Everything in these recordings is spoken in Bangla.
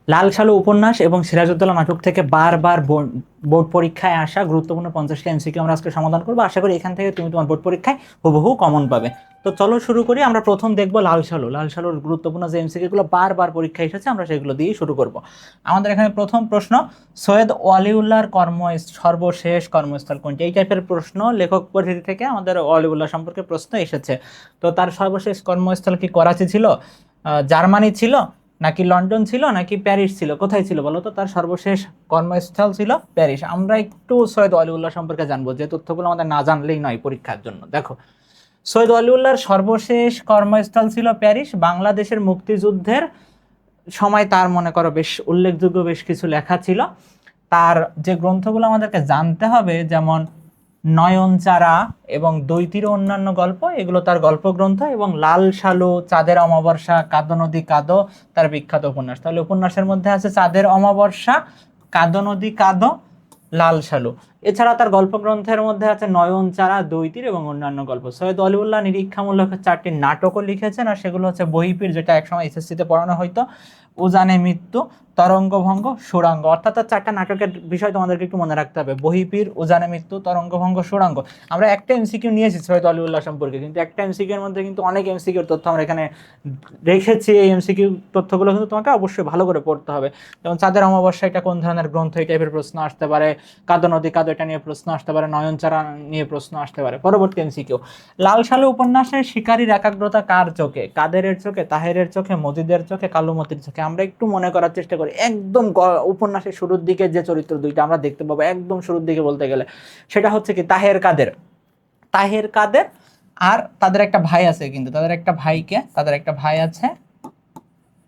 লাল সালু উপন্যাস এবং সিরাজউদ্দৌলা নাটক থেকে বারবার বোর্ড পরীক্ষায় আসা গুরুত্বপূর্ণ 50টা এমসিকিউ আমরা আজকে সমাধান করবো। আশা করি এখান থেকে তুমি তোমার বোর্ড পরীক্ষায় হুবহু কমন পাবে। তো চলো শুরু করি। আমরা প্রথম দেখবো লাল সালু। লাল সালুর গুরুত্বপূর্ণ যে এমসিকিউ গুলো বারবার পরীক্ষায় এসেছে আমরা সেগুলো দিয়ে শুরু করব। আমাদের এখানে প্রথম প্রশ্ন, সৈয়দ ওয়ালিউল্লাহর সর্বশেষ কর্মস্থল কোনটি? এই টাইপের প্রশ্ন লেখক পরিচিতি থেকে আমাদের ওয়ালিউল্লাহ সম্পর্কে প্রশ্ন এসেছে। তো তার সর্বশেষ কর্মস্থল কি করাচি ছিল, জার্মানি ছিল, নাকি লন্ডন ছিল, নাকি প্যারিস ছিল? কোথায় ছিল বলো তো? তার সর্বশেষ কর্মস্থল ছিল প্যারিস। আমরা একটু সৈয়দ ওয়ালিউল্লাহ সম্পর্কে জানবো, যে তথ্যগুলো আমাদের না জানলেই নয় পরীক্ষার জন্য। দেখো, সৈয়দ ওয়ালিউল্লাহর সর্বশেষ কর্মস্থল ছিল প্যারিস। বাংলাদেশের মুক্তিযুদ্ধের সময় তার মনে করো বেশ উল্লেখযোগ্য বেশ কিছু লেখা ছিল। তার যে গ্রন্থগুলো আমাদেরকে জানতে হবে, যেমন নয়নচারা এবং দৈতির অন্যান্য গল্প, এগুলো তার গল্প গ্রন্থ। এবং লাল সালু, চাঁদের অমাবস্যা, কাদো নদী কাদো তার বিখ্যাত উপন্যাস। তাহলে উপন্যাসের মধ্যে আছে চাঁদের অমাবস্যা, কাদো নদী কাদো, লাল সালু। এছাড়া তার গল্প গ্রন্থের মধ্যে আছে নয়নচারা, দৈতির এবং অন্যান্য গল্প। সৈয়দ ওয়ালিউল্লাহ নিরীক্ষামূলক 4টি নাটকও লিখেছেন, আর সেগুলো হচ্ছে বহিপীর, যেটা একসময় এসএসসিতে পড়ানো হয়তো, উজানে মৃত্যু, তরঙ্গভঙ্গ, সুড়াঙ্গ। অর্থাৎ তার 4টা নাটকের বিষয় তোমাদেরকে একটু মনে রাখতে হবে: বহিপীর, উজানে মৃত্যু, তরঙ্গভঙ্গ, সুড়াঙ্গ। আমরা একটা এমসিকিউ নিয়েছি সৈয়দ ওয়ালিউল্লাহ সম্পর্কে, কিন্তু একটা এমসিকিউ এর মধ্যে কিন্তু অনেক এমসিকিউর তথ্য আমরা এখানে রেখেছি। এই এমসিকিউ তথ্যগুলো কিন্তু তোমাকে অবশ্যই ভালো করে পড়তে হবে। যেমন চাঁদের অমাবস্যা এটা কোন ধরনের গ্রন্থ, এই টাইপের প্রশ্ন আসতে পারে। কাদো নদী কাদো এটা নিয়ে প্রশ্ন আসতে পারে। নয়নচারা নিয়ে প্রশ্ন আসতে পারে। পরবর্তী এমসিকিউ, লাল সালু উপন্যাসের শিকারীর একাগ্রতা কার চোখে? কাদেরের চোখে, তাহেরের চোখে, মজিদের চোখে, কালুমতির চোখে? আমরা একটু মনে করার চেষ্টা করি। একদম উপন্যাসের শুরুর দিকে যে চরিত্র দুইটা আমরা দেখতে পাবো, একদম শুরুর দিকে বলতে গেলে, সেটা হচ্ছে কি তাহের কাদের। তাহের কাদের আর তাদের একটা ভাই আছে, কিন্তু তাদের একটা ভাইকে, তাদের একটা ভাই আছে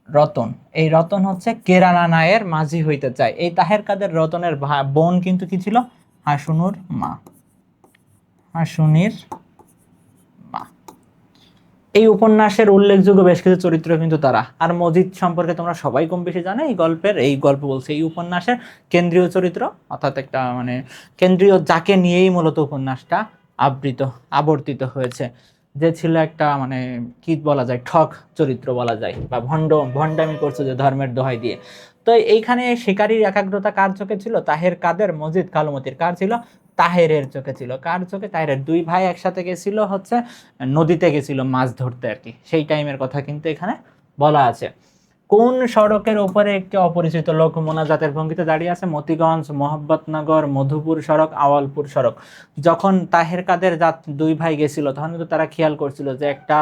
রতন। এই রতন হচ্ছে কেরালা নায়ের মাঝি হইতে চায়। এই তাহের কাদের রতনের বোন কিন্তু কি ছিল? হাসুনুর মা। হাসুনির মা। এই উপন্যাসের উল্লেখযোগ্য বেশ কিছু চরিত্র কিন্তু তারা। আর মজিদ সম্পর্কে তোমরা সবাই কম বেশি জানো। এই গল্প বলছে এই উপন্যাসের কেন্দ্রীয় চরিত্র, অর্থাৎ একটা মানে কেন্দ্রীয়, যাকে নিয়েই মূলত উপন্যাসটা আবর্তিত হয়েছে, যে ছিল একটা মানে কি বলা যায়, ঠক চরিত্র বলা যায়, বা ভণ্ডামি করছে যে ধর্মের দোহাই দিয়ে। তো এইখানে শিকারীর একাগ্রতা কার চোখে ছিল? তাহের কাদের, মজিদ, কালুমতির। কার ছিল? তাহেরের চোখে ছিল। কার চোখে? তাহেরের। দুই ভাই একসাথে গেছিল হচ্ছে নদীতে, গেছিল মাছ ধরতে আর কি, সেই টাইমের কথা কিন্তু এখানে বলা আছে। কোন সড়কের উপরে একটি অপরিচিত লোক মোনাজাতের ভঙ্গিতে দাঁড়িয়ে আছে? মতিগঞ্জ, মোহাম্মদনগর, মধুপুর সড়ক, আওয়ালপুর সড়ক। যখন তাহের কাদের দুই ভাই গেছিল, তখন কিন্তু তারা খেয়াল করছিল যে একটা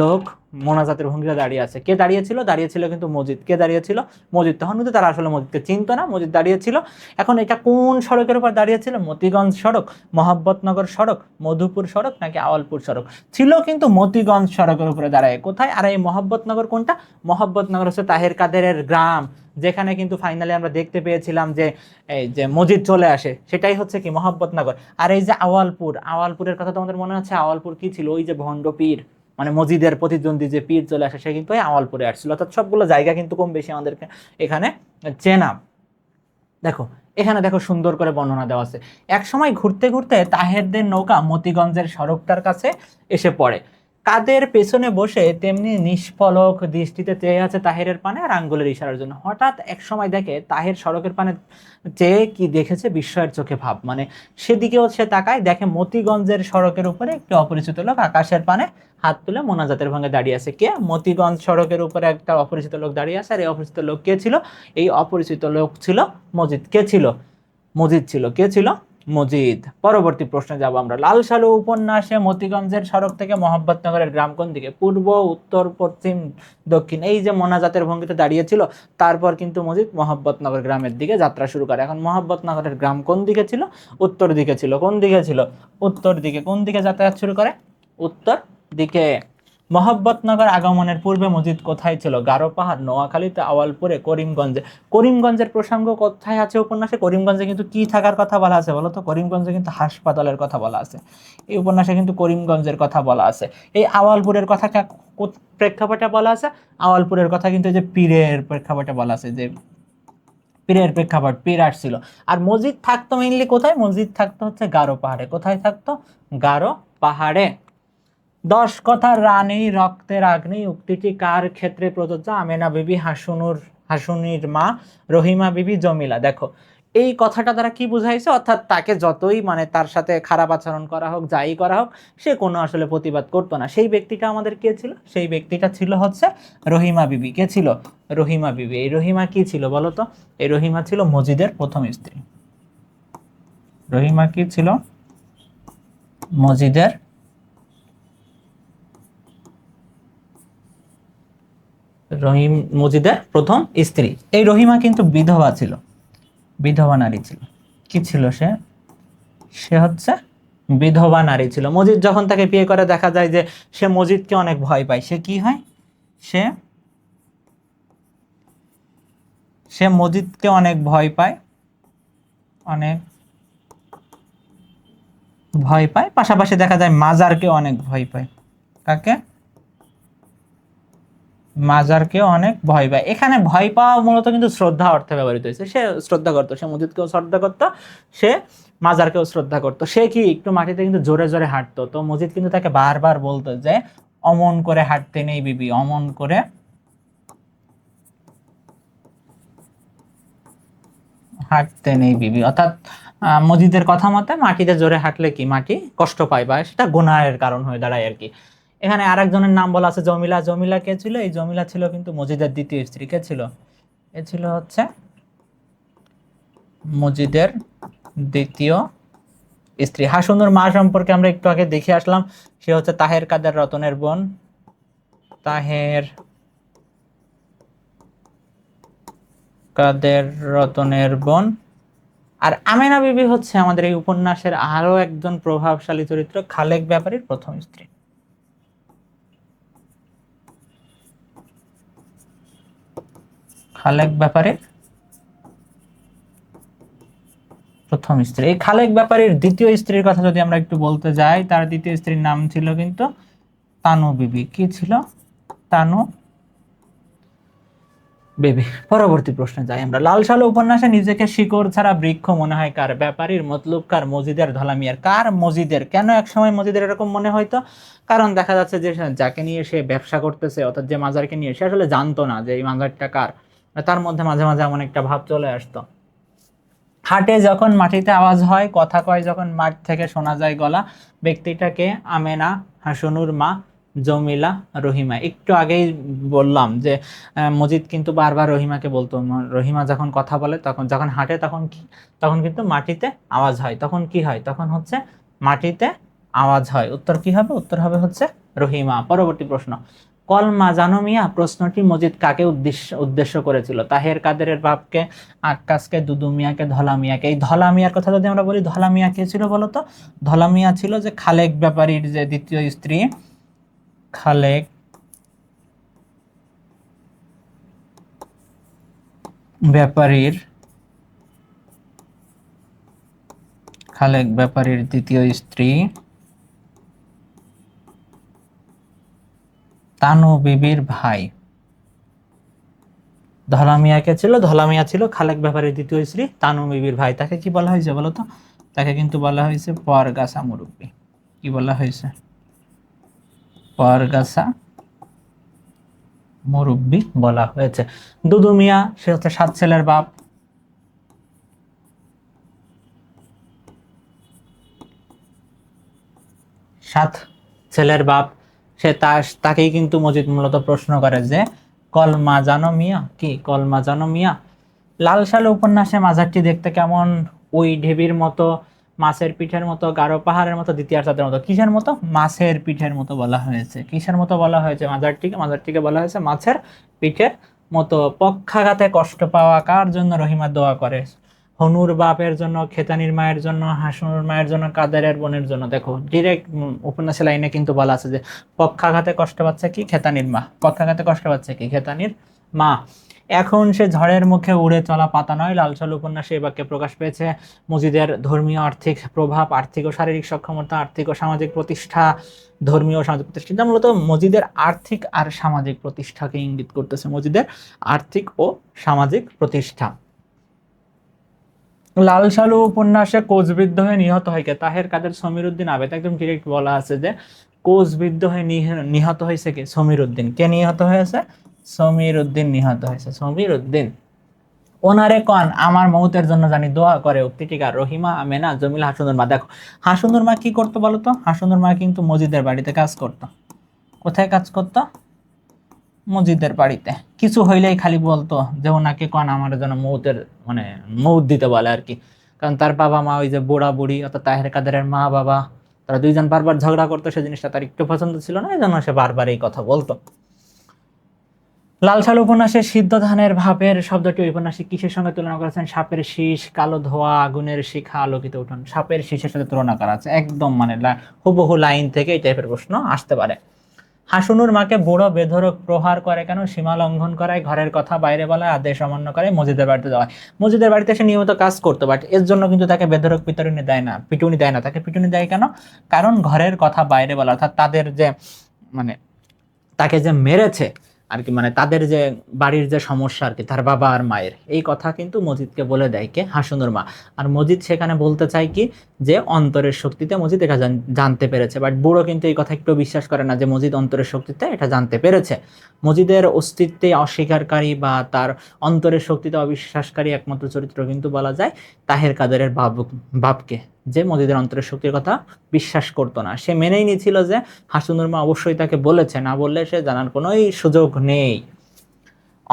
লোক মোনাজাতের ভঙ্গিতে দাঁড়িয়ে আছে। কে দাঁড়িয়েছিল? দাঁড়িয়েছিল কিন্তু মজিদ। কে দাঁড়িয়েছিল? মজিদ। তখন কিন্তু তারা আসলে মজিদকে চিনতো না, মজিদ দাঁড়িয়েছিল। এখন এটা কোন সড়কের উপর দাঁড়িয়েছিল? মতিগঞ্জ সড়ক, মোহাম্মদনগর সড়ক, মধুপুর সড়ক, নাকি আওয়ালপুর সড়ক? ছিল কিন্তু মতিগঞ্জ সড়কের উপরে দাঁড়ায়। কোথায়? আর এই মোহাম্মদনগর কোনটা? মোহাম্মদনগর হচ্ছে তাহের কাদেরের গ্রাম, যেখানে কিন্তু ফাইনালি আমরা দেখতে পেয়েছিলাম যে এই যে মসজিদ চলে আসে, সেটাই হচ্ছে কি মোহাম্মদনগর। আর এই যে আওয়ালপুর, আওয়ালপুরের কথা তোমাদের মনে আছে? আওয়ালপুর কি ছিল? ওই যে ভণ্ড পীর, মানে মসজিদের প্রতিদ্বন্দ্বী যে পীর চলে আসে, সে কিন্তু এই আওয়ালপুরে আসছিল। অর্থাৎ সবগুলো জায়গা কিন্তু কম বেশি আমাদেরকে এখানে চেনা। দেখো, এখানে দেখো সুন্দর করে বর্ণনা দেওয়া আছে। এক সময় ঘুরতে ঘুরতে তাহেরদের নৌকা মতিগঞ্জের সড়কটার কাছে এসে পড়ে। কাদের পেছনে বসে তেমনি নিষ্পলক দৃষ্টিতে চেয়ে আছে তাহেরের পানে আর আঙ্গুলের ইশারার জন্য। হঠাৎ এক সময় দেখে তাহের সড়কের পানে চেয়ে কি দেখেছে? বিস্ময়ের চোখে ভাব, মানে সেদিকেও সে তাকায়, দেখে মতিগঞ্জের সড়কের উপরে একটি অপরিচিত লোক আকাশের পানে হাত তুলে মোনাজাতের ভঙ্গে দাঁড়িয়ে আছে। কে? মতিগঞ্জ সড়কের উপরে একটা অপরিচিত লোক দাঁড়িয়ে আছে। আর এই অপরিচিত লোক কে ছিল? এই অপরিচিত লোক ছিল মজিদ। কে ছিল? মজিদ ছিল। কে ছিল? মজিদ। পরবর্তী প্রশ্নে যাব আমরা। লাল সালু উপন্যাসে মতিগঞ্জের সড়ক থেকে মোহাম্মদনগরের গ্রাম কোন দিকে? পূর্ব, উত্তর, পশ্চিম, দক্ষিণ? এই যে মোনাজাতের ভঙ্গিতে দাঁড়িয়েছিল, তারপর কিন্তু মজিদ মোহাম্মদনগর গ্রামের দিকে যাত্রা শুরু করে। এখন মোহাম্মদনগরের গ্রাম কোন দিকে ছিল? উত্তর দিকে ছিল। কোন দিকে ছিল? উত্তর দিকে। কোন দিকে যাতায়াত শুরু করে? উত্তর দিকে। মোহাম্মদনগর আগমনের পূর্বে মসজিদ কোথায় ছিল? গারো পাহাড়, নোয়াখালীতে, আওয়ালপুরে, করিমগঞ্জে? করিমগঞ্জের প্রসঙ্গ কোথায় আছে উপন্যাসে? করিমগঞ্জে কিন্তু কি থাকার কথা বলা আছে বলো তো? করিমগঞ্জে কিন্তু হাসপাতালের কথা বলা আছে। এই উপন্যাসে কিন্তু করিমগঞ্জের কথা বলা আছে। এই আওয়ালপুরের কথা প্রেক্ষাপটে বলা আছে? আওয়ালপুরের কথা কিন্তু এই যে পীরের প্রেক্ষাপটে বলা আছে, যে পীরের প্রেক্ষাপট, পীর আসছিল। আর মসজিদ থাকতো মেইনলি কোথায়? মসজিদ থাকতো হচ্ছে গারো পাহাড়ে। কোথায় থাকতো? গারো পাহাড়ে। 10 কথার রানী রক্তের আগ্নি উক্তিটি কার ক্ষেত্রে প্রযোজ্য? আমেনা বিবি, হাসুনুর হাসুনির মা, রহিমা বিবি, জমিলা। দেখো এই কথাটা দ্বারা কি বুঝাইছে, অর্থাৎ তাকে যতই মানে তার সাথে খারাপ আচরণ করা হোক, যাই করা হোক, সে কোনো আসলে প্রতিবাদ করতো না। সেই ব্যক্তিটা আমাদের কে ছিল? সেই ব্যক্তিটা ছিল হচ্ছে রহিমা বিবি। কে ছিল? রহিমা বিবি। এই রহিমা কি ছিল বলো তো? এই রহিমা ছিল মজিদের প্রথম স্ত্রী। রহিমা কি ছিল? মজিদের মজিদের প্রথম স্ত্রী। এই রহিমা কিন্তু বিধবা ছিল, বিধবা নারী ছিল। কি ছিল সে? সে হচ্ছে বিধবা নারী ছিল। মজিদ যখন তাকে বিয়ে করে, দেখা যায় যে সে মজিদকে অনেক ভয় পায়। সে কি হয়? সে সে মজিদকে অনেক ভয় পায়, অনেক ভয় পায়। পাশাপাশি দেখা যায় মাজারকে অনেক ভয় পায়। কাকে? মাজারকে অনেক ভয় পায়। এখানে ভয় পাওয়া মূলত কিন্তু শ্রদ্ধা অর্থে ব্যবহৃত হয়েছে। সে শ্রদ্ধা করতো, সে মসজিদকেও শ্রদ্ধা করতো, সে মাজারকেও শ্রদ্ধা করতো। সে কি একটু মাটিতে কিন্তু জোরে জোরে হাঁটতো। তো মসজিদ কিন্তু তাকে বারবার বলতো যে অমন করে হাঁটতে নেই বিবি, অমন করে হাঁটতে নেই বিবি। অর্থাৎ মসজিদের কথা মতে মাটিতে জোরে হাঁটলে কি মাটি কষ্ট পায় বা সেটা গুনাহের কারণ হয়ে দাঁড়ায় আর কি। এখানে আরেকজনের নাম বলা আছে জমিলা। জমিলা কে ছিল? এই জমিলা ছিল কিন্তু মজিদের দ্বিতীয় স্ত্রী। কে ছিল? এ ছিল হচ্ছে মজিদের দ্বিতীয় স্ত্রী। হাসনুর মা সম্পর্কে আমরা একটু আগে দেখে আসলাম। সে হচ্ছে তাহের কাদের রতনের বোন। তাহের কাদের রতনের বোন। আর আমেনা বিবি হচ্ছে আমাদের এই উপন্যাসের আরো একজন প্রভাবশালী চরিত্র, খালেক ব্যাপারীর প্রথম স্ত্রী। খালেক ব্যাপারীর প্রথম স্ত্রী। এই খালেক ব্যাপারীর দ্বিতীয় স্ত্রীর কথা যদি আমরা একটু বলতে যাই, তার দ্বিতীয় স্ত্রীর নাম ছিল কিন্তু তানু বিবি। কি ছিল? তানু বিবি। পরবর্তী প্রশ্নে যাই আমরা। লাল সালু উপন্যাসে নিজেকে শিকড় ছাড়া বৃক্ষ মনে হয় কার? ব্যাপারীর, মতলব কার, মজিদের, ধলামিয়ার। কার? মজিদের। কেন এক সময় মজিদের এরকম মনে হইতো? কারণ দেখা যাচ্ছে যে যাকে নিয়ে সে ব্যবসা করতেছে, অর্থাৎ যে মাজারকে নিয়ে, সে আসলে জানতো না যে এই মাজারটা কার। তার মধ্যে মাঝে মাঝে এমন একটা ভাব চলে আসতো। হাটে যখন মাটিতে আওয়াজ হয়, কথা কয় যখন মাঠ থেকে শোনা যায় গলা, ব্যক্তিটাকে? আমেনা, হাসনুর মা, জমিলা, রহিমা। একটু আগেই বললাম যে মজিদ কিন্তু বারবার রহিমাকে বলতো, রহিমা যখন কথা বলে, তখন যখন হাঁটে, তখন কি? তখন কিন্তু মাটিতে আওয়াজ হয়। তখন কি হয়? তখন হচ্ছে মাটিতে আওয়াজ হয়। উত্তর কি হবে? উত্তর হবে হচ্ছে রহিমা। পরবর্তী প্রশ্ন। কলমা জানো মিয়া প্রশ্নটি মজিদ কাকে উদ্দেশ্য করেছিল? তাহের কাদেরের বাপকে, আক্কাসকে, দুদু মিয়াকে, ধলা মিয়াকে। এই ধলা মিয়ার কথা যদি আমরা বলি, ধলা মিয়া কে ছিল বলতো? ধলা মিয়া ছিল যে খালেক ব্যাপারীর যে দ্বিতীয় স্ত্রী, খালেক ব্যাপারীর খালেক ব্যাপারীর দ্বিতীয় স্ত্রী তানু বিবির ভাই। ধলা মিয়া কে ছিল? ধলা মিয়া ছিল খালেক ব্যাপারীর দ্বিতীয় স্ত্রী, তানু বিবির ভাই। তাকে কি বলা হয়েছে বলতো? তাকে কিন্তু বলা হয়েছে পরগাছা মুরব্বী। কি বলা হয়েছে? পরগাছা মুরব্বী বলা হয়েছে। দুদু মিয়া, সে হচ্ছে 7 ছেলের বাপ। সাত ছেলের বাপ। সে তাকেই কিন্তু মজিদ মূলত প্রশ্ন করে যে কলমা জানো মিয়া কি? কলমা জানো মিয়া। লাল সালু উপন্যাসে মাজারটি দেখতে কেমন? ওই ঢেবির মতো, মাছের পিঠের মতো, গাঢ় পাহাড়ের মতো, দ্বিতীয় চাঁদের মতো। কিসের মতো? মাছের পিঠের মতো বলা হয়েছে। কিসের মতো বলা হয়েছে মাজারটিকে? মাজারটিকে বলা হয়েছে মাছের পিঠের মতো। পক্ষাঘাতে কষ্ট পাওয়া কার জন্য রহিমা দোয়া করে? হনুর বাপের জন্য, খেতানির মায়ের জন্য, হাসনুর মায়ের জন্য, কাদেরের বোনের জন্য। দেখো ডিরেক্ট উপন্যাসের লাইনে কিন্তু বলা আছে যে পক্ষাঘাতে কষ্ট পাচ্ছে কি? খেতানির মা। পক্ষাঘাতে কষ্ট পাচ্ছে কি? খেতানির মা। এখন সে ঝড়ের মুখে উড়ে চলা পাতা নয়। লাল সালু উপন্যাসে এই বাক্যে প্রকাশ পেয়েছে মজিদের ধর্মীয় আর্থিক প্রভাব, আর্থিক ও শারীরিক সক্ষমতা, আর্থিক ও সামাজিক প্রতিষ্ঠা। ধর্মীয় ও সামাজিক প্রতিষ্ঠা মূলত মজিদের আর্থিক আর সামাজিক প্রতিষ্ঠাকে ইঙ্গিত করতেছে। মজিদের আর্থিক ও সামাজিক প্রতিষ্ঠা। লাল সালু উপন্যাসে কোচবিদ্ধ হয়ে নিহত হয় কে? তাহের কাদের, সমীর উদ্দিন, আবেদ। একদম ডিরেক্ট বলা আছে যে কোচবিদ্ধ হয়ে নিহত হয়েছে কে? সমীর উদ্দিন। কে নিহত হয়েছে? সমীর উদ্দিন নিহত হয়েছে। সমীর উদ্দিন ওনারে কন আমার মৌতের জন্য জানি দোয়া করে। উক্তিটিকার রহিমা, আমেনা, জমিলা, হাসুনুর মা। দেখো হাসুনুর মা কি করতো বলতো? হাসুনুর মা কিন্তু মজিদের বাড়িতে কাজ করতো। কোথায় কাজ করতো? মজিদের বাড়িতে। কিছু হইলেই খালি বলতো যে ওনাকে কন আমার জন্য মৌতের মানে মৌত দিতে বলে আর কি। কারণ তার বাবা মা ওই যে বুড়া বুড়ি অর্থাৎ তাহের কাদেরের মা বাবা, তারা দুইজন বারবার ঝগড়া করতো, সেই জিনিসটা তার একটু পছন্দ ছিল না, এই জন্য সে বারবার এই কথা বলতো। লাল সাল উপন্যাসে সিদ্ধ ধানের ভাপের শব্দটি ঔপন্যাসিক কিসের সঙ্গে তুলনা করেছেন? সাপের শীষ, কালো ধোঁয়া, আগুনের শিখা, আলোকিত উঠোন। সাপের শীষের সাথে তুলনা করা আছে, একদম মানে হুবহু লাইন থেকে এই টাইপের প্রশ্ন আসতে পারে। হাসুনুর মাকে বুড়ো বেধড়ক প্রহার করে কেন? সীমা লঙ্ঘন করায়, ঘরের কথা বাইরে বলায়, আদেশ অমান্য করে, মসজিদের বাড়িতে যাওয়ায়। মসজিদের বাড়িতে সে নিয়মিত কাজ করতো, বাট এর জন্য কিন্তু তাকে বেধড়ক পিটুনি দেয় না। তাকে পিটুনি দেয় কেন? কারণ ঘরের কথা বাইরে বলা, অর্থাৎ তাদের যে মানে তাকে যে মেরেছে আর কি, মানে তাদের যে বাড়ির যে সমস্যা আর কি, তার বাবা আর মায়ের, এই কথা কিন্তু মজিদকে বলে দেয় কে? হাসুনুর মা। আর মজিদ সেখানে বলতে চায় কি, যে অন্তরের শক্তিতে মজিদ এটা জানতে পেরেছে। বাট বুড়ো কিন্তু এই কথা একটু বিশ্বাস করে না যে মজিদ অন্তরের শক্তিতে এটা জানতে পেরেছে। মজিদের অস্তিত্বে অস্বীকারী বা তার অন্তরের শক্তিতে অবিশ্বাসকারী একমাত্র চরিত্র কিন্তু বলা যায় তাহের কাদেরের বাপকে, যে মজিদের অন্তরের শক্তির কথা বিশ্বাস করতো না। সে মেনেই নিয়েছিল যে হাসুনুর মা অবশ্যই তাকে বলেছে, না বললে সে জানার কোনোই সুযোগ নেই।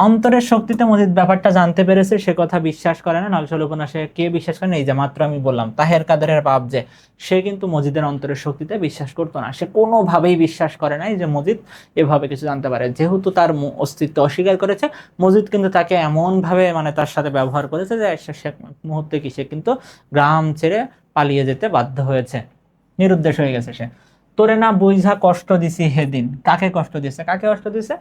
অন্তরের শক্তিতে মজিদ ব্যাপারটা জানতে পেরেছে, সে কথা বিশ্বাস করে না। নকশাল উপন্যাসে কে বিশ্বাস করে না? এই যে মাত্র আমি বললাম তাহের কাদেরের বাপ, যে সে কিন্তু মজিদের অন্তরের শক্তিতে বিশ্বাস করতো না। সে কোনোভাবেই বিশ্বাস করে নাই যে মজিদ এভাবে কিছু জানতে পারে। যেহেতু তার অস্তিত্ব অস্বীকার করেছে, মজিদ কিন্তু তাকে এমন ভাবে মানে তার সাথে ব্যবহার করেছে যে সে মুহূর্তে কি সে কিন্তু গ্রাম ছেড়ে পালিয়ে যেতে বাধ্য হয়েছে, নিরুদ্দেশ হয়ে গেছে সে। তোরে না বুঝা কষ্ট দিছি হেদিন। কাকে কষ্ট দিছে? কাকে কষ্ট দিছে?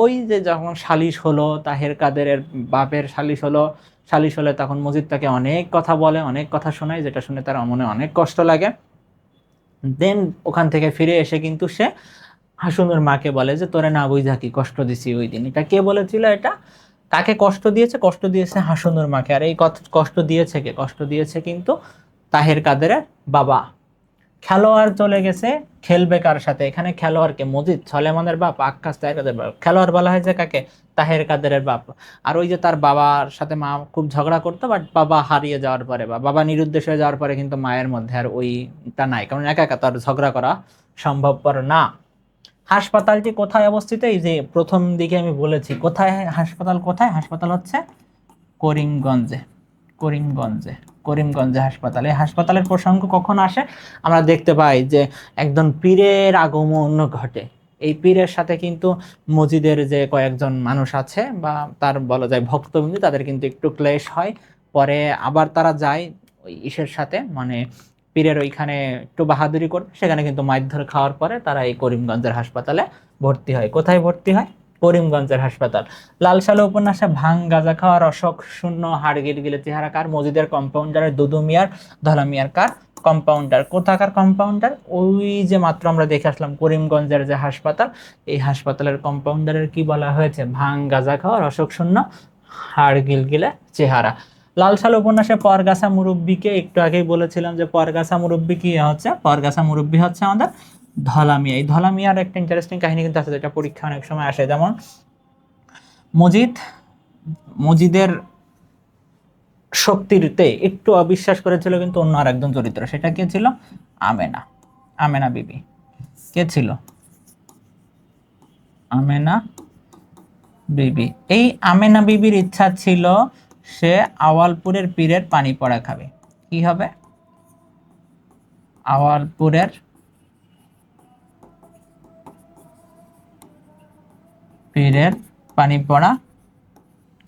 ওই যে যখন সালিশ হলো, তাহের কাদেরের বাপের সালিশ হলো, সালিশ হলে তখন মজিদ তাকে অনেক কথা বলে, অনেক কথা শোনায়, যেটা শুনে তার মনে অনেক কষ্ট লাগে। দেন ওখান থেকে ফিরে এসে কিন্তু সে হাসুনুর মাকে বলে যে তোরে না বুঝা কি কষ্ট দিছি ওই দিন। এটা কে বলেছিল? এটা কাকে কষ্ট দিয়েছে? কষ্ট দিয়েছে হাসুনুর মাকে। আর এই কষ্ট দিয়েছে কে? কষ্ট দিয়েছে কিন্তু তাহের কাদেরের বাবা। খেলোয়াড় চলে গেছে, খেলবে কার সাথে? এখানে খেলোয়াড়কে মজিদ, সলেমানের বাপ, আক্কাস তাহের কাদের বাপ। খেলোয়াড় বলা হয়েছে কাকে? তাহের কাদেরের বাপ। আর ওই যে তার বাবার সাথে মা খুব ঝগড়া করতো, বাট বাবা হারিয়ে যাওয়ার পরে বা বাবা নিরুদ্দেশ হয়ে যাওয়ার পরে কিন্তু মায়ের মধ্যে আর ওইটা নাই, কারণ একা একা তার ঝগড়া করা সম্ভবপর না। হাসপাতালটি কোথায় অবস্থিত? এই যে প্রথম দিকে আমি বলেছি, কোথায় হাসপাতাল, কোথায় হাসপাতাল হচ্ছে? করিমগঞ্জে। করিমগঞ্জে, করিমগঞ্জে হাসপাতাল। এই হাসপাতালের প্রসঙ্গ কখন আসে? আমরা দেখতে পাই যে একজন পীরের আগমন ঘটে। এই পীরের সাথে কিন্তু মসজিদের যে কয়েকজন মানুষ আছে বা তার বলা যায় ভক্তবৃন্দ, তাদের কিন্তু একটু ক্লেশ হয়। পরে আবার তারা যায় ওই ইসের সাথে, মানে পীরের ওইখানে একটু বাহাদুরি করতে। সেখানে কিন্তু মারধর খাওয়ার পরে তারা এই করিমগঞ্জের হাসপাতালে ভর্তি হয়। কোথায় ভর্তি হয়? করিমগঞ্জের হাসপাতাল। লাল সালে উপন্যাসে ভাং গাঁজা খাওয়ার অশোক শূন্য হাড় গিলগিলে চেহারা কার? মজিদের কম্পাউন্ডারের দুদু মিয়ার, ধলা মিয়ার কার? কম্পাউন্ডার। কোথাকার কম্পাউন্ডার? ওই যে মাত্র আমরা দেখে আসলাম করিমগঞ্জের যে হাসপাতাল, এই হাসপাতালের কম্পাউন্ডারের কি বলা হয়েছে? ভাং গাঁজা খাওয়ার অশোক শূন্য হাড় গিলগিলে চেহারা। লাল সাল উপন্যাসে পরগাছা মুরব্বীকে একটু আগেই বলেছিলাম যে পরগাছা মুরব্বী কি হচ্ছে? পরগাছা মুরব্বী হচ্ছে আমাদের ধলা মিয়া। এই ধলা মিয়ার একটা ইন্টারেস্টিং কাহিনী কিন্তু আছে, যেটা পরীক্ষা অনেক সময় আসে। যেমন মজিদের শক্তিতে একটু অবিশ্বাস করেছিল কিন্তু অন্য আর একজন চরিত্র, সেটা কে ছিল? আমেনা। আমেনা বিবি। কে ছিল? আমেনা বিবি। এই আমেনা বিবির ইচ্ছা ছিল সে আওয়ালপুরের পীরের পানি পড়া খাবে। কি হবে? আওয়ালপুরের পীরের পানি পড়া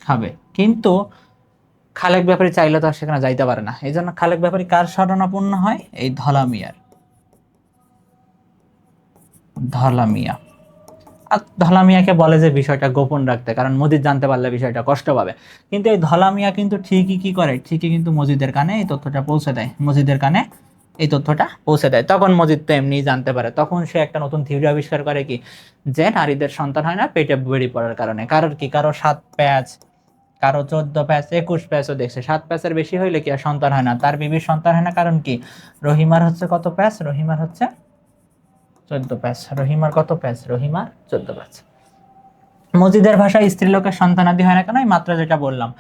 খাবে। কিন্তু খালেক ব্যাপারী চাইলে তো আর সেখানে যাইতে পারে না, এই জন্য খালেক ব্যাপারী কার শরণাপন্ন হয়? এই ধলা মিয়ার। ধলা মিয়া। আর ধলা মিয়াকে বলে যে বিষয়টা গোপন রাখতে, কারণ মজিদ জানতে পারলে বিষয়টা কষ্ট পাবে। কিন্তু এই ধলা মিয়া কিন্তু ঠিকই কি করে? ঠিকই কিন্তু মজিদের কানে এই তথ্যটা পৌঁছে দেয়। মজিদের কানে এই তথ্যটা পৌঁছে দেয়। তখন মজিদ তো এমনি জানতে পারে। তখন সে একটা নতুন থিওরি আবিষ্কার করে কি, যে নারীদের সন্তান হয় না পেটে বেড়ি পড়ার কারণে। কারোর কি? কারো 7 প্যাচ, কারো 14 প্যাচ, 21 প্যাচও দেখছে। 7 প্যাচের বেশি হইলে কি আর সন্তান হয় না? তার বিবির সন্তান হয় না, কারণ কি? রহিমার হচ্ছে কত প্যাচ? রহিমার হচ্ছে 14 প্যাচ। রহিমার কত প্যাচ? রহিমার 14 প্যাচ। মজিদের ভাষায় স্ত্রীলোকের সন্তানাদি হয় না কেন? এই মাত্র যেটা বললাম,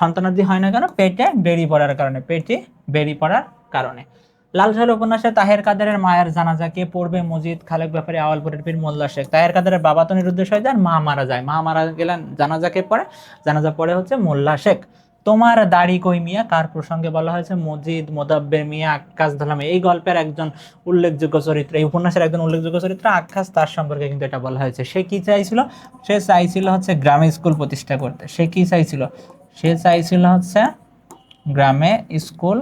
সন্তানাদি হয় না কেন? পেটে বেরি পড়ার কারণে, পেটে বেরি পড়ার কারণে। লাল সাহেব উপন্যাসে তাহের কাদেরের মায়ের জানাজা কে পড়বে? মজিদ, খালেক ব্যাপারী, আওয়ালপুরের পীর, মোল্লা শেখ। তাহের কাদেরের বাবা তো নিরুদ্দেশ হয়ে যায়, মা মারা যায়। মা মারা গেলেন, জানাজা কে পড়ে? জানাজা পড়ে হচ্ছে মোল্লা শেখ। তোমার দাড়ি কই মিয়া কার প্রসঙ্গে বলা হয়েছে? মজিদ, মোদাব্বের মিয়া, আক্কাস ধলামে। এই গল্পের একজন উল্লেখযোগ্য চরিত্র, এই উপন্যাসের একজন উল্লেখযোগ্য চরিত্র আক্কাস, তার সম্পর্কে কিন্তু এটা বলা হয়েছে। সে কি চাইছিল? সে চাইছিল হচ্ছে গ্রামে স্কুল প্রতিষ্ঠা করতে। সে কি চাইছিল? সে চাইছিল হচ্ছে গ্রামে স্কুল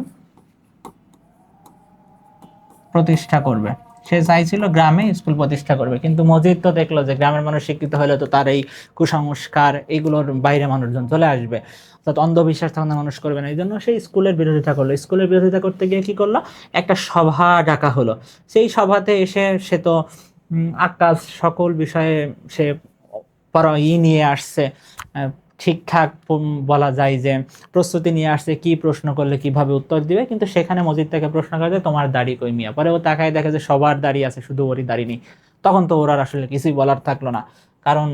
প্রতিষ্ঠা করবে। সে চাইছিল গ্রামে স্কুল প্রতিষ্ঠা করবে, কিন্তু মজিদ তো দেখলো যে গ্রামের মানুষ শিক্ষিত হলে তো তার এই কুসংস্কার এইগুলোর বাইরে মানুষজন চলে আসবে, অর্থাৎ অন্ধবিশ্বাস তখন মানুষ করবে না। এই জন্য সেই স্কুলের বিরোধিতা করলো। স্কুলের বিরোধিতা করতে গিয়ে কি করলো? একটা সভা ডাকা হলো। সেই সভাতে এসে সে তো আকাশ সকল বিষয়ে সে নিয়ে আসছে, ঠিকঠাক বলা যায় যে প্রস্তুতি নিয়ে আসছে, কি প্রশ্ন করলে কিভাবে উত্তর দিবে। কিন্তু সেখানে মজিদ তাকে প্রশ্ন করে যে তোমার দাড়ি কই মিয়া? পরে ও তাকায় দেখে যে সবার দাড়ি আছে, শুধু ওরই দাড়ি নেই। তখন তো ওর আর আসলে কিছুই বলার থাকলো না, কারণ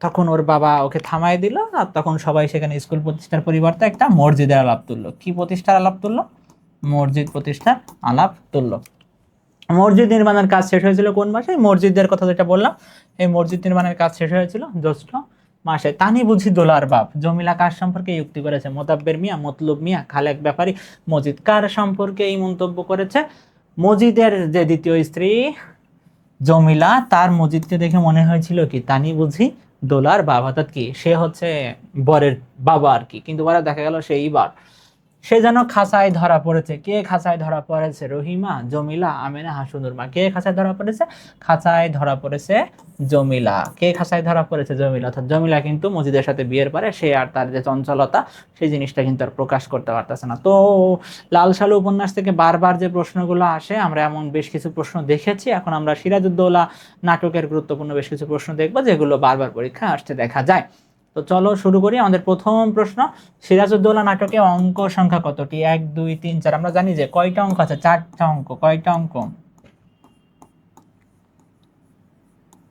তখন ওর বাবা ওকে থামায় দিল। আর তখন সবাই সেখানে স্কুল প্রতিষ্ঠার পরিবর্তে একটা মসজিদের আলাপ তুললো। কি প্রতিষ্ঠার আলাপ তুললো? মসজিদ প্রতিষ্ঠার আলাপ তুললো। মসজিদ নির্মাণের কাজ শেষ হয়েছিল কোন মাসে? মসজিদের কথা যেটা বললাম, এই মসজিদ নির্মাণের কাজ শেষ হয়েছিল জ্যৈষ্ঠ মাসে। তানি বুঝি দোলার বাপ। জমিলা কার সম্পর্কে যুক্তি করেছে? মোতাব্বের মিয়া, মতলুব মিয়া, খালেক ব্যাপারী, মজিদ। কার সম্পর্কে এই মন্তব্য করেছে? মজিদের যে দ্বিতীয় স্ত্রী জমিলা, তার মজিদকে দেখে মনে হয়েছিল কি তানি বুঝি দোলার বাপ, অর্থাৎ কি সে হচ্ছে বরের বাবা আর কি। কিন্তু পরে দেখা গেল সেই বার সে যেন খাঁচায় ধরা পড়েছে। কে খাঁচায় ধরা পড়েছে? রহিমা, জমিলা, আমেনা, হাসুনুর মা। কে খাঁচায় ধরা পড়েছে? খাঁচায় ধরা পড়েছে জমিলা। কে খাঁচায় ধরা পড়েছে? জমিলা। অর্থাৎ জমিলা কিন্তু মজিদের সাথে বিয়ের পরে সে আর তার যে চঞ্চলতা সেই জিনিসটা কিন্তু আর প্রকাশ করতে পারতেছে না। তো লাল সালু উপন্যাস থেকে বারবার যে প্রশ্নগুলো আসে, আমরা এমন বেশ কিছু প্রশ্ন দেখেছি। এখন আমরা সিরাজউদ্দৌলা নাটকের গুরুত্বপূর্ণ বেশ কিছু প্রশ্ন দেখবো যেগুলো বারবার পরীক্ষায় আসতে দেখা যায়। তো চলো শুরু করি। আমাদের প্রথম প্রশ্ন, সিরাজউদ্দৌলা নাটকে অঙ্ক সংখ্যা কতটি? 1 2 3 4। আমরা জানি যে কয়টা অঙ্ক আছে? 4টা অঙ্ক। কয়টা অঙ্ক?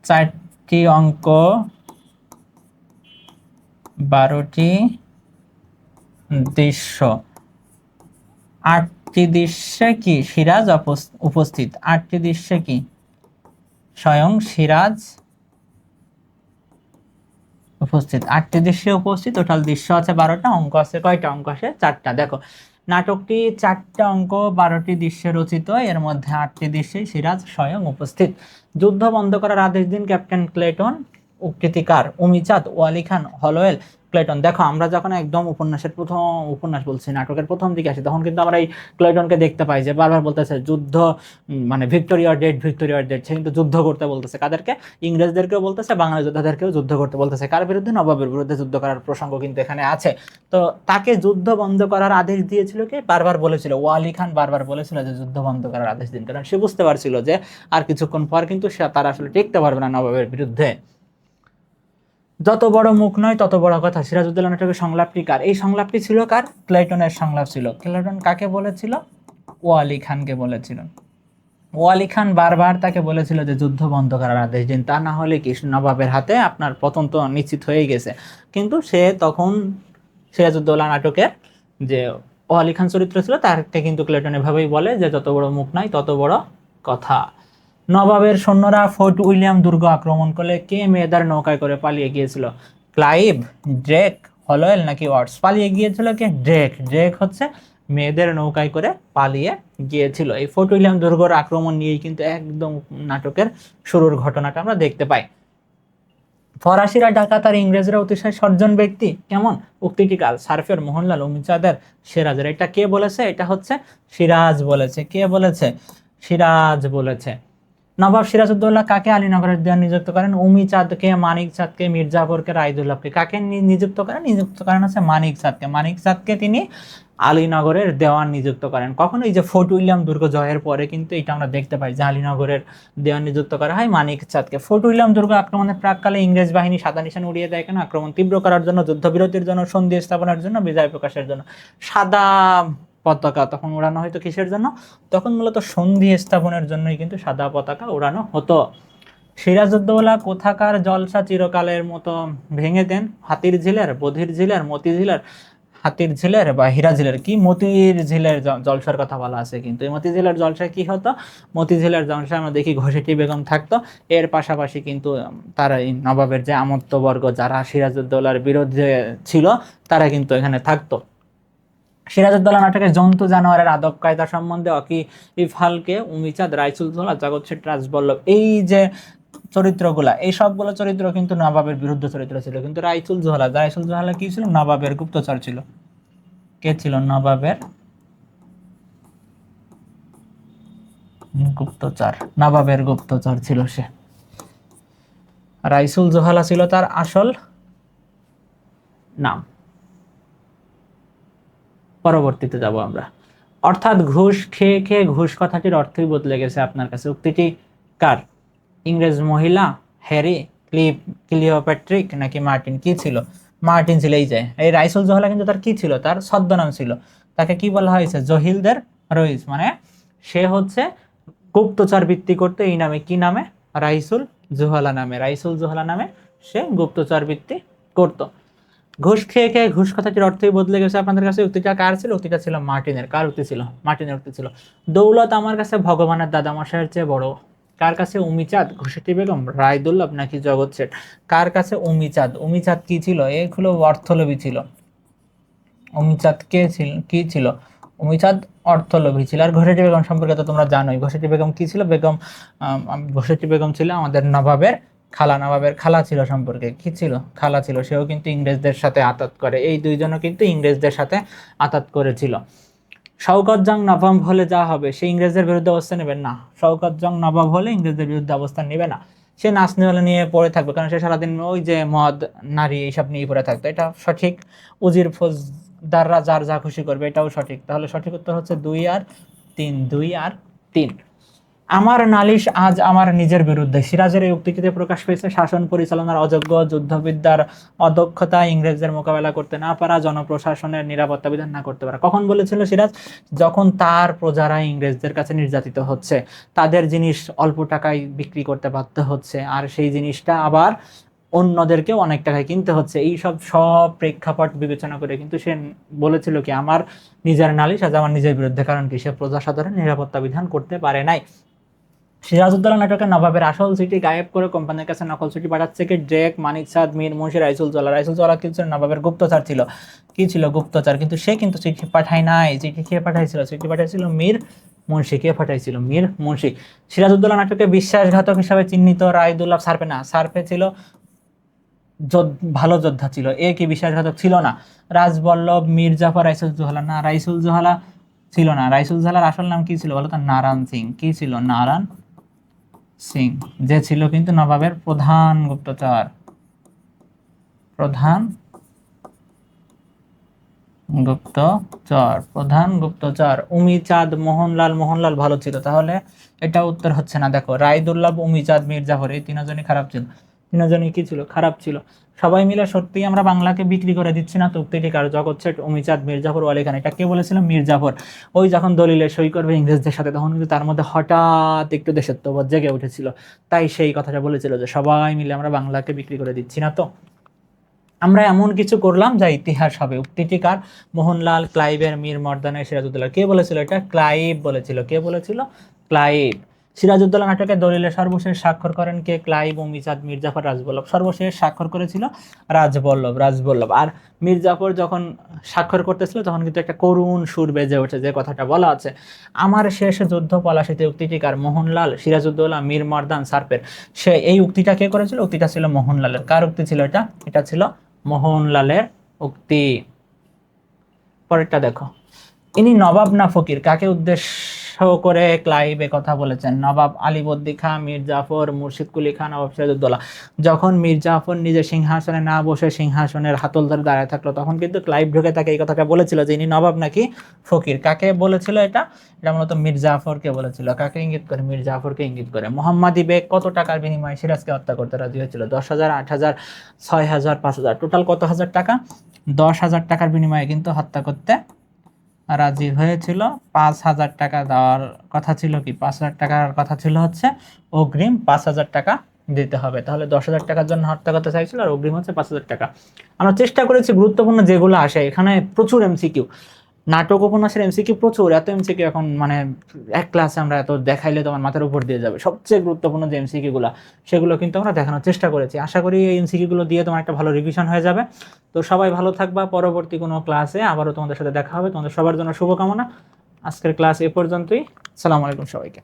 4টি অঙ্ক, 12টি দৃশ্য। 8টি দৃশ্যে কি সিরাজ উপস্থিত? 8টি দৃশ্যে কি স্বয়ং সিরাজ উপস্থিত? 8টি দৃশ্যে উপস্থিত। টোটাল দৃশ্য আছে 12টা, অঙ্ক আছে কয়টা? অঙ্ক আছে 4টা। দেখো নাটকটি 4টা অঙ্ক, 12টি দৃশ্যে রচিত। এর মধ্যে 8টি দৃশ্যে সিরাজ স্বয়ং উপস্থিত। যুদ্ধ বন্ধ করার আদেশ দিন ক্যাপ্টেন ক্লেটন। উক্তিকার উমিচাঁদ, ওয়ালি খান, হলওয়েল, ক্লেটন। দেখো আমরা যখন একদম উপন্যাসের প্রথম, উপন্যাস বলছি নাটকের প্রথম দিকে আসি, তখন কিন্তু আমরা এই ক্লেটনকে দেখতে পাই যে বারবার বলতেছে যুদ্ধ, মানে victory or dead, victory or dead. সে কিন্তু যুদ্ধ করতে বলতেছে কাদেরকে? ইংরেজদেরকেও বলতেছে, বাংলা যোদ্ধাদেরকেও যুদ্ধ করতে বলতেছে। কার বিরুদ্ধে? নবাবের বিরুদ্ধে যুদ্ধ করার প্রসঙ্গ কিন্তু এখানে আছে। তো তাকে যুদ্ধ বন্ধ করার আদেশ দিয়েছিল কে? বারবার বলেছিল ওয়ালি খান, বারবার বলেছিল যে যুদ্ধ বন্ধ করার আদেশ দিন, কারণ সে বুঝতে পারছিল যে আর কিছুক্ষণ পর কিন্তু সে তারা আসলে টিকতে পারবে না নবাবের বিরুদ্ধে। যত বড় মুখ নয় তত বড় কথা। সিরাজউদ্দৌলা নাটকের সংলাপটি কার? এই সংলাপটি ছিল কার? ক্লেটনের সংলাপ ছিল। ক্লেটন কাকে বলেছিল? ওয়ালি খানকে বলেছিল। ওয়ালি খান বারবার তাকে বলেছিল যে যুদ্ধ বন্ধ করার আদেশ দিন, তা না হলে কি নবাবের হাতে আপনার পতন তো নিশ্চিত হয়ে গেছে। কিন্তু সে তখন সিরাজউদ্দৌলা নাটকের যে ওয়ালি খান চরিত্র ছিল তাকে কিন্তু ক্লেটন এভাবেই বলে যে যত বড় মুখ নাই তত বড় কথা। নবাবের সৈন্যরা ফোর্ট উইলিয়াম দুর্গ আক্রমণ করলে কে মেয়েদার নৌকায় করে পালিয়ে গিয়েছিল? ক্লাইভ, ড্রেক, হলওয়েল নাকি ওয়াটস? পালিয়ে গিয়েছিল কে? ড্রেক। ড্রেক হচ্ছে মেয়েদের নৌকায় করে পালিয়ে গিয়েছিল। এই ফোর্ট উইলিয়াম দুর্গর আক্রমণ নিয়েই কিন্তু একদম নাটকের শুরুর ঘটনাটা আমরা দেখতে পাই। ফরাসিরা ডাকাত আর ইংরেজরা অতিশয় সজ্জন ব্যক্তি। কেমন? উক্তিটি কাল সার্ফের, মোহনলাল, উমিচাঁদের, সিরাজের। এটা কে বলেছে? এটা হচ্ছে সিরাজ বলেছে। কে বলেছে? সিরাজ বলেছে। নবাব সিরাজউদ্দৌলা কাকে আলীনগরের দেওয়ান নিযুক্ত করেন? উমিচাঁদকে, মানিক চাঁদকে, মির্জাফরকে, রায়দুল্লাহকে। কাকে নিযুক্ত করেন? নিযুক্ত করেন হচ্ছে মানিক চাঁদকে। মানিক চাঁদকে তিনি আলীনগরের দেওয়ান নিযুক্ত করেন। কখন? এই যে ফোর্ট উইলিয়াম দুর্গ জয়ের পরে কিন্তু এটা আমরা দেখতে পাই যে আলীনগরের দেওয়ান নিযুক্ত করা হয় মানিক চাঁদকে। ফোর্ট উইলিয়াম দুর্গ আক্রমণের প্রাককালে ইংরেজ বাহিনী সাদা নিশান উড়িয়ে দেয় কেন? আক্রমণ তীব্র করার জন্য, যুদ্ধবিরতির জন্য, সন্ধি স্থাপনের জন্য, বিজয় প্রকাশের জন্য। সাদা পতাকা তখন উড়ানো হয়তো কিসের জন্য? তখন মূলত সন্ধি স্থাপনের জন্যই কিন্তু সাদা পতাকা উড়ানো হতো। সিরাজউদ্দৌলা কোথাকার জলসা চিরকালের মতো ভেঙে দেন? হাতির ঝিলের, বধির ঝিলের, মতি ঝিলের, হাতির ঝিলের বা হীরা ঝিলের? কি মতির ঝিলের জলসার কথা বলা আছে, কিন্তু এই মতি ঝিলের জলসায় কি হতো? মতি ঝিলের জলসায় আমরা দেখি ঘসেটি বেগম থাকতো। এর পাশাপাশি কিন্তু তারা এই নবাবের যে আমত্তবর্গ যারা সিরাজউদ্দৌলার বিরুদ্ধে ছিল তারা কিন্তু এখানে থাকতো। সিরাজউদ্দৌলা নাটকের জন্তু জানোয়ারের আদব কায়দা সম্বন্ধে ইফহালকে, উমিচাঁদ, রাইসুলজোহলা, জগৎ শেঠ, রাজবল্লভ, এই যে চরিত্রগুলা, এই সবগুলো চরিত্র কিন্তু নবাবের বিরুদ্ধে চরিত্র ছিল। কিন্তু রাইসুলজোহলা কি ছিল? নবাবের গুপ্তচর ছিল। কে ছিল? নবাবের গুপ্তচর, নবাবের গুপ্তচর ছিল সে। রাইসুলজোহলা ছিল তার আসল নাম। পরবর্তীতে যাব আমরা। অর্থাৎ ঘুষ খেয়ে খেয়ে ঘুষ কথাটির অর্থই বদলে গেছে আপনার কাছে। উক্তিটি কার? ইংরেজ মহিলা, হ্যারি, ক্লিওপ্যাট্রিক নাকি মার্টিন? কি ছিল? মার্টিন ছিল। এই যে এই রাইসুলজোহলা কিন্তু তার কি ছিল? তার ছদ্মনাম ছিল। তাকে কি বলা হয়েছে? জহিলদের রইস, মানে সে হচ্ছে গুপ্তচর বৃত্তি করতো এই নামে। কি নামে? রাইসুলজোহলা নামে। রাইসুলজোহলা নামে সে গুপ্তচর বৃত্তি করতো। ঘুষ খেয়ে খেয়ে ঘুষ কথাটির অর্থই বদলে গেছে আপনাদের কাছে। উক্তিটা কার ছিল? উক্তিটা ছিল মার্টিনের। কার উক্তি ছিল? মার্টিনের উক্তি ছিল। দৌলত আমার কাছে ভগবানের দাদামশাইয়ের চেয়ে বড়। কার কাছে? উমিচাঁদ, ঘুষেটি বেগম, রায়দুল্লভ নাকি জগৎ শেঠ? কার কাছে? উমিচাঁদ। উমিচাঁদ কি ছিল? এগুলো অর্থলোভী ছিল। উমিচাঁদ কে ছিল? কি ছিল? উমিচাঁদ অর্থলোভী ছিল। আর ঘুষেটি বেগম সম্পর্কে তো তোমরা জানোই। ঘুষেটি বেগম কি ছিল? ঘুষেটি বেগম ছিল আমাদের নবাবের খালা। নবাবের খালা ছিল। সম্পর্কে কি ছিল? খালা ছিল। সেও কিন্তু ইংরেজদের সাথে আতাত করে। এই দুইজনও কিন্তু ইংরেজদের সাথে আতাত করেছিল। শওকত জং নবাব হলে যা হবে, সে ইংরেজদের বিরুদ্ধে অবস্থান নেবেন না। শওকত জং নবাব হলে ইংরেজদের বিরুদ্ধে অবস্থান নেবে না। সে নাচ নেওয়ালা নিয়ে পড়ে থাকবে, কারণ সে সারাদিন ওই যে মদ, নারী এইসব নিয়ে পড়ে থাকতো। এটা সঠিক। উজির ফৌজদাররা যার যা খুশি করবে, এটাও সঠিক। তাহলে সঠিক উত্তর হচ্ছে 2 আর 3। 2 আর 3। আমার নালিশ আজ আমার নিজের বিরুদ্ধে। সিরাজের এই উক্তিটিতে প্রকাশ পেয়েছে শাসন পরিচালনার অযোগ্য, যুদ্ধবিদ্যার অদক্ষতা, ইংরেজদের মোকাবেলা করতে না পারা, জনপ্রশাসনের নিরাপত্তা বিধান না করতে পারা। কখন বলেছিল সিরাজ? যখন তার প্রজারা ইংরেজদের কাছে নির্যাতিত হচ্ছে, তাদের জিনিস অল্প টাকায় বিক্রি করতে বাধ্য হচ্ছে, আর সেই জিনিসটা আবার অন্যদেরকেও অনেক টাকায় কিনতে হচ্ছে। এই সব প্রেক্ষাপট বিবেচনা করে কিন্তু সে বলেছিল কি, আমার নিজের নালিশ আজ আমার নিজের বিরুদ্ধে। কারণ কি? সে প্রজাসাধারণ নিরাপত্তা বিধান করতে পারে নাই। সিরাজউদ্দৌলা নাটকে নবাবের আসল চিঠি গায়েব করে কোম্পানির কাছে নকল চিঠি পাঠাচ্ছে কি? ড্রেক, মানিকচাঁদ, মীর মুন্সি, রাইসুলজোহলা। রাইসুলজোহলা কি ছিল? নবাবের গুপ্তচর ছিল। কি ছিল? গুপ্তচর। কিন্তু সে কিন্তু চিঠি পাঠায় নাই। চিঠি কে পাঠাইছিল? চিঠি পাঠাইছিল মীর মুন্সি। কে পাঠাইছিল? মীর মুন্সি। সিরাজউদ্দৌলা নাটকে বিশ্বাসঘাতক হিসাবে চিহ্নিত রায়দুল্লাহ সার্ফে না। সার্ফে ছিল ভালো যোদ্ধা ছিল। এ কি বিশ্বাসঘাতক ছিল না? রাজবল্লভ, মির্জাফর, রাইসুলজোহলা না। রাইসুলজোহলা ছিল না। রাইসুলজোহলার আসল নাম কি ছিল বলো তো? নারায়ণ সিং। কি ছিল? নারায়ণ সিং, যে ছিল কিন্তু নবাবের প্রধান গুপ্তচর। প্রধান গুপ্তচর। উমিচাঁদ, মোহনলাল। মোহনলাল ভালো ছিল। তাহলে এটা উত্তর হচ্ছে না। দেখো, রায়দুল্লাহ, উমিচাঁদ, মির্জাফর, এই তিনজনই খারাপ ছিল। তিনজনই কি ছিল? খারাপ ছিল। সবাই মিলে সত্যি আমরা বাংলাকে বিক্রি করে দিচ্ছি না তো? উক্তিটি কার? জগৎ শেঠ, উমিচাঁদ, মির্জাফর, ওয়ালি খান। এটা কে বলেছিল? মির্জাফর। ওই যখন দলিলে সই করবে ইংরেজদের সাথে, তখন কিন্তু তার মধ্যে হঠাৎ একটু দেশাত্মবোধ জেগে উঠেছিল। তাই সেই কথাটা বলেছিল যে সবাই মিলে আমরা বাংলাকে বিক্রি করে দিচ্ছি না তো? আমরা এমন কিছু করলাম যা ইতিহাস হবে। উক্তিটি কার? মোহনলাল, ক্লাইভের, মীর মর্দানের, সিরাজউদ্দৌলা। কে বলেছিল এটা? ক্লাইভ বলেছিল। কে বলেছিল? ক্লাইভ। সিরাজউদ্দৌলা নাটকে দলিলে সর্বশেষ স্বাক্ষর করেন কে? ক্লাইভ, উমিচাঁদ, মির্জাফর, রাজবল্লভ। সর্বশেষ স্বাক্ষর করেছিল রাজবল্লভ। আর মির্জাফর যখন স্বাক্ষর করতেছিল তখন কিন্তু একটা করুণ সুর বেজে ওঠে, যে কথাটা বলা আছে, আমার শেষ যুদ্ধ পলাশিতে। উক্তিটি কার? মোহনলাল, সিরাজউদ্দৌলা, মীর মর্দান, সার্ফের। সে এই উক্তিটা কে করেছিল? উক্তিটা ছিল মোহনলালের। কার উক্তি ছিল এটা? এটা ছিল মোহনলালের উক্তি। পরেরটা দেখো, ইনি নবাব না ফকির? কাকে উদ্দেশ্য করে ক্লাইভ কথা বলেছেন? নবাব আলীবর্দী খাঁ, মীর জাফর, মুর্শিদ কুলি খান, নবাব সিরাজউদ্দৌলা। যখন মীর জাফর নিজে সিংহাসনে না বসে সিংহাসনের হাতল ধরে দাঁড়ায় থাকলো, তখন কিন্তু ক্লাইভ ঢুকে তাকে এই কথাটা বলেছিল যে ইনি নবাব নাকি ফকির। কাকে বলেছিল এটা? এটা মূলত মীর জাফরকে বলেছিল। কাকে ইঙ্গিত করে? মীর জাফরকে ইঙ্গিত করে। মোহাম্মদী বেগ কত টাকার বিনিময়ে সিরাজকে হত্যা করতে রাজি হয়েছিল? 10,000, 8,000, 6,000, 5,000। টোটাল কত হাজার টাকা? 10,000 টাকার বিনিময়ে কিন্তু হত্যা করতে রাজি হয়েছিল। 5,000 টাকা দেওয়ার কথা ছিল কি? 5,000 টাকার কথা ছিল হচ্ছে অগ্রিম। 5,000 টাকা দিতে হবে। তাহলে 10,000 টাকার জন্য হত্যা করতে চাইছিল, আর অগ্রিম হচ্ছে 5,000 টাকা। আমরা চেষ্টা করেছি গুরুত্বপূর্ণ যেগুলো আসে, এখানে প্রচুর এমসিকিউ, নাটক উপন্যাসের এমসিকিউ প্রচুর, এত এমসিকিউ এখন মানে এক ক্লাসে আমরা এত দেখাইলে তোমার মাথার উপর দিয়ে যাবে। সবচেয়ে গুরুত্বপূর্ণ যে এমসিকিউ গুলো, সেগুলো কিন্তু আমরা দেখানোর চেষ্টা করেছি। আশা করি এই এমসিকিউ গুলো দিয়ে তোমার একটা ভালো রিভিশন হয়ে যাবে। তো সবাই ভালো থাকবা, পরবর্তী কোনো ক্লাসে আবারও তোমাদের সাথে দেখা হবে। তোমাদের সবার জন্য শুভকামনা। আজকের ক্লাস এ পর্যন্তই। আসসালামু আলাইকুম সবাইকে।